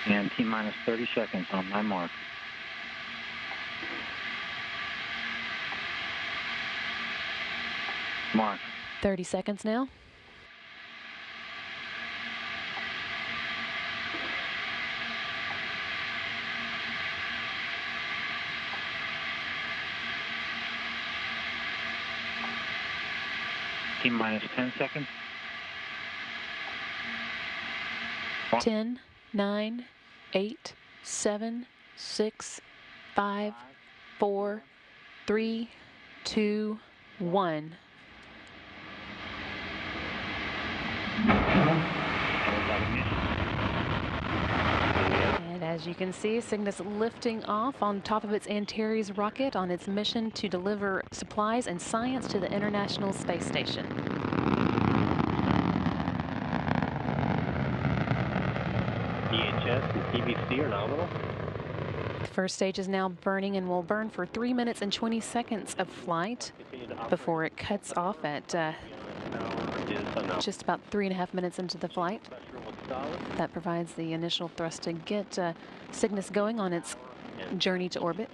And T-minus 30 seconds on my mark. Mark. 30 seconds now. T-minus 10 seconds. 10, 9, 8, 7, 6, 5, 4, 3, 2, 1. And as you can see, Cygnus lifting off on top of its Antares rocket on its mission to deliver supplies and science to the International Space Station. DHS and TVC are nominal. The first stage is now burning and will burn for 3 minutes and 20 seconds of flight before it cuts off at just about 3.5 minutes into the flight. That provides the initial thrust to get Cygnus going on its journey to orbit.